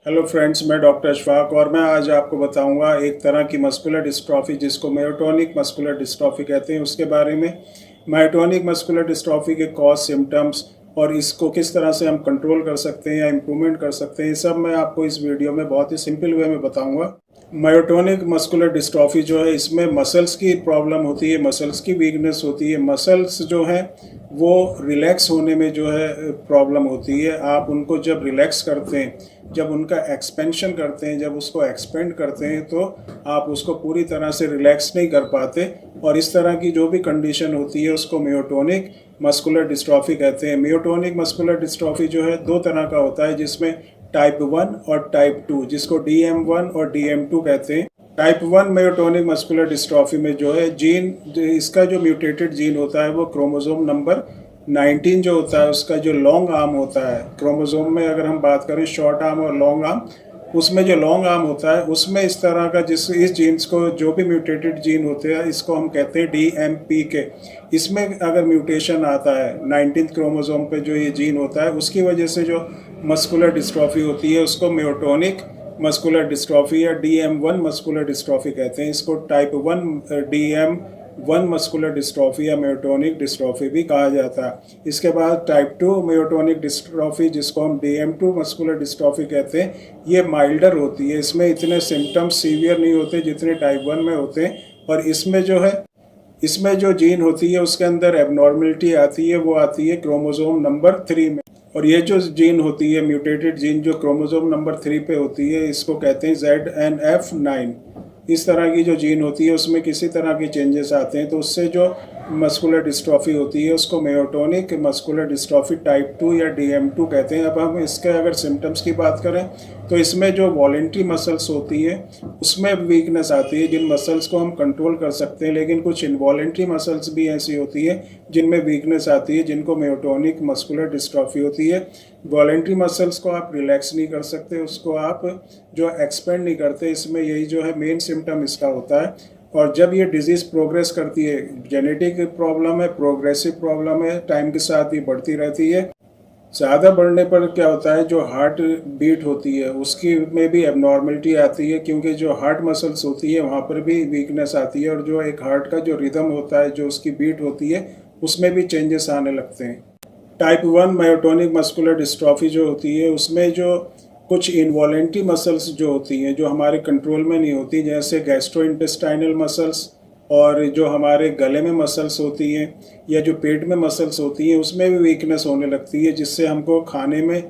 Hello friends, मैं doctor Ashfaq और मैं आज आपको बताऊंगा एक तरह की मस्कुलर डिस्ट्रॉफी जिसको मायोटोनिक मस्कुलर डिस्ट्रॉफी कहते हैं उसके बारे में। मायोटोनिक मस्कुलर डिस्ट्रॉफी के कॉज, सिम्टम्स और इसको किस तरह से हम कंट्रोल कर सकते हैं या इम्प्रूवमेंट कर सकते हैं, ये सब मैं आपको इस वीडियो में बहुत ही सिंपल वे में बताऊंगा। मायोटोनिक मस्कुलर डिस्ट्रॉफी जो है, इसमें मसल्स की प्रॉब्लम होती है, मसल्स की वीकनेस होती है। मसल्स जो हैं वो रिलैक्स होने में जो है प्रॉब्लम होती है। आप उनको जब रिलैक्स करते हैं, जब उनका एक्सपेंशन करते हैं, जब उसको एक्सपेंड करते हैं, तो आप उसको पूरी तरह से रिलैक्स नहीं कर पाते और इस तरह की जो भी कंडीशन होती है उसको मायोटोनिक मस्कुलर डिस्ट्रॉफी कहते हैं। मायोटोनिक मस्कुलर डिस्ट्रॉफी जो है दो तरह का होता है, जिसमें टाइप 1 और टाइप 2, जिसको DM1 और DM2 कहते हैं। टाइप 1 मायोटोनिक मस्कुलर डिस्ट्रॉफी में जो है जीन, इसका जो म्यूटेटेड जीन होता है वो क्रोमोसोम नंबर 19 जो होता है, उसका जो लॉन्ग आर्म होता है क्रोमोसोम में, अगर हम बात करें शॉर्ट आर्म और लॉन्ग आर्म, उसमें जो लॉन्ग आर्म होता है उसमें इस तरह का इस जीन्स को जो भी म्यूटेटेड जीन होते हैं इसको हम कहते हैं DMPK। इसमें अगर म्यूटेशन आता है 19th क्रोमोसोम पे, जो ये जीन होता है, उसकी वजह से जो मस्कुलर डिस्ट्रॉफी होती है उसको मायोटोनिक मस्कुलर डिस्ट्रॉफी या DM1 मस्कुलर डिस्ट्रॉफी कहते हैं। इसको टाइप 1 DM1 मस्कुलर डिस्ट्रॉफी या मायोटोनिक डिस्ट्रॉफी भी कहा जाता है। इसके बाद टाइप 2 मायोटोनिक डिस्ट्रॉफी, जिसको हम DM2 मस्कुलर डिस्ट्रॉफी कहते हैं, ये माइल्डर होती है। इसमें इतने सिम्टम्स सीवियर नहीं होते जितने टाइप 1 में होते हैं। और इसमें जो है, इसमें जो जीन होती है उसके अंदर एबनॉर्मलिटी आती है, वो आती है क्रोमोसोम नंबर 3 में। और ये जो जीन होती है, म्यूटेटेड जीन जो क्रोमोसोम नंबर 3 पे होती है, इसको कहते हैं ZNF9। इस तरह की जो जीन होती है उसमें किसी तरह के चेंजेस आते हैं तो उससे जो मस्कुलर डिस्ट्रॉफी होती है उसको मायोटोनिक मस्कुलर डिस्ट्रॉफी टाइप 2 या DM2 कहते हैं। अब हम इसके अगर सिम्टम्स की बात करें तो इसमें जो वॉलेंट्री मसल्स होती है उसमें वीकनेस आती है, जिन मसल्स को हम कंट्रोल कर सकते हैं, लेकिन कुछ इनवॉलेंट्री मसल्स भी ऐसी होती है जिनमें वीकनेस आती है, जिनको मायोटोनिक मस्कुलर डिस्ट्रॉफी होती है। वॉलेंट्री मसल्स को आप रिलैक्स नहीं कर सकते, उसको आप जो एक्सपेंड नहीं करते, इसमें यही जो है मेन सिम्टम इसका होता है। और जब ये डिजीज़ प्रोग्रेस करती है, जेनेटिक प्रॉब्लम है, प्रोग्रेसिव प्रॉब्लम है, टाइम के साथ ये बढ़ती रहती है। ज़्यादा बढ़ने पर क्या होता है, जो हार्ट बीट होती है उसकी में भी एबनॉर्मलिटी आती है, क्योंकि जो हार्ट मसल्स होती है वहाँ पर भी वीकनेस आती है और जो एक हार्ट का जो रिदम होता है, जो उसकी बीट होती है, उसमें भी चेंजेस आने लगते हैं। टाइप 1 मायोटोनिक मस्कुलर डिस्ट्रॉफी जो होती है उसमें जो कुछ इनवॉलेंट्री मसल्स जो होती हैं, जो हमारे कंट्रोल में नहीं होती, जैसे गैस्ट्रोइंटेस्टाइनल मसल्स, और जो हमारे गले में मसल्स होती हैं या जो पेट में मसल्स होती हैं, उसमें भी वीकनेस होने लगती है, जिससे हमको खाने में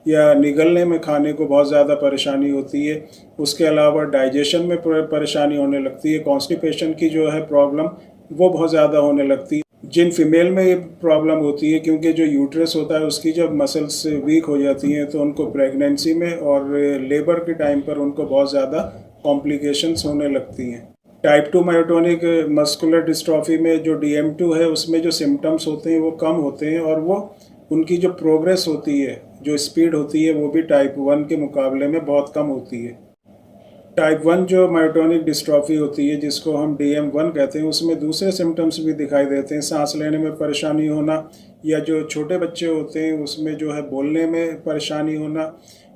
या निगलने में खाने को बहुत ज़्यादा परेशानी होती है। उसके अलावा डाइजेशन में परेशानी होने लगती है, कॉन्स्टिपेशन की जो है प्रॉब्लम वो बहुत ज़्यादा होने लगती है। जिन फीमेल में ये प्रॉब्लम होती है, क्योंकि जो यूट्रस होता है उसकी जब मसल्स वीक हो जाती हैं तो उनको प्रेगनेंसी में और लेबर के टाइम पर उनको बहुत ज़्यादा कॉम्प्लिकेशंस होने लगती हैं। टाइप 2 मायोटोनिक मस्कुलर डिस्ट्रॉफी में जो DM2 है उसमें जो सिम्टम्स होते हैं वो कम होते हैं और वो उनकी जो प्रोग्रेस होती है, जो स्पीड होती है, वो भी टाइप 1 के मुकाबले में बहुत कम होती है। टाइप 1 जो मायोटोनिक डिस्ट्रॉफी होती है, जिसको हम DM1 कहते हैं, उसमें दूसरे सिम्टम्स भी दिखाई देते हैं, सांस लेने में परेशानी होना, या जो छोटे बच्चे होते हैं उसमें जो है बोलने में परेशानी होना।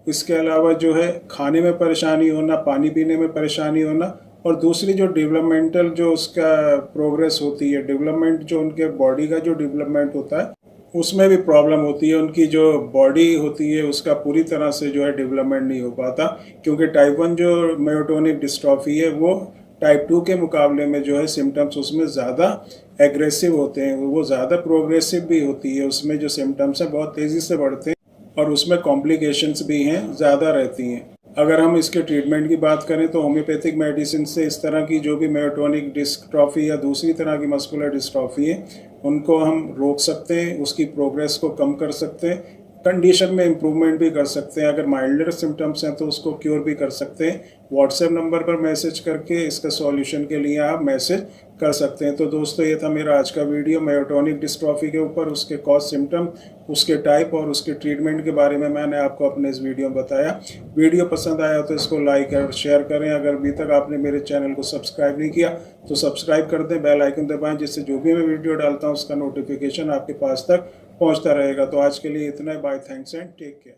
इसके अलावा जो है खाने में परेशानी होना, पानी पीने में परेशानी होना, और दूसरी जो डेवलपमेंटल जो उसका प्रोग्रेस होती है, डेवलपमेंट जो उनके बॉडी का जो डेवलपमेंट होता है उसमें भी प्रॉब्लम होती है। उनकी जो बॉडी होती है उसका पूरी तरह से जो है डेवलपमेंट नहीं हो पाता, क्योंकि टाइप 1 जो मायोटोनिक डिस्ट्रॉफी है वो टाइप 2 के मुकाबले में जो है सिम्टम्स उसमें ज़्यादा एग्रेसिव होते हैं, वो ज़्यादा प्रोग्रेसिव भी होती है। उसमें जो सिम्टम्स हैं बहुत तेज़ी से बढ़ते हैं और उसमें कॉम्प्लिकेशंस भी हैं, ज़्यादा रहती हैं। अगर हम इसके ट्रीटमेंट की बात करें तो होम्योपैथिक मेडिसिन से इस तरह की जो भी मायोटोनिक डिस्ट्रॉफी या दूसरी तरह की मस्कुलर डिस्ट्रॉफी है उनको हम रोक सकते हैं, उसकी प्रोग्रेस को कम कर सकते हैं, कंडीशन में इम्प्रूवमेंट भी कर सकते हैं। अगर माइल्डर सिम्टम्स हैं तो उसको क्योर भी कर सकते हैं। व्हाट्सएप नंबर पर मैसेज करके इसका सॉल्यूशन के लिए आप मैसेज कर सकते हैं। तो दोस्तों, ये था मेरा आज का वीडियो मायोटोनिक डिस्ट्रॉफी के ऊपर, उसके कॉज, सिम्टम, उसके टाइप और उसके ट्रीटमेंट के बारे में मैंने आपको अपने इस वीडियो में बताया। वीडियो पसंद आया तो इसको लाइक और शेयर करें। अगर अभी तक आपने मेरे चैनल को सब्सक्राइब नहीं किया तो सब्सक्राइब कर दें, बेल आइकन दबाएं, जिससे जो भी मैं वीडियो डालता हूँ उसका नोटिफिकेशन आपके पास तक पहुँचता रहेगा। तो आज के लिए इतना ही। Bye, thanks and take care.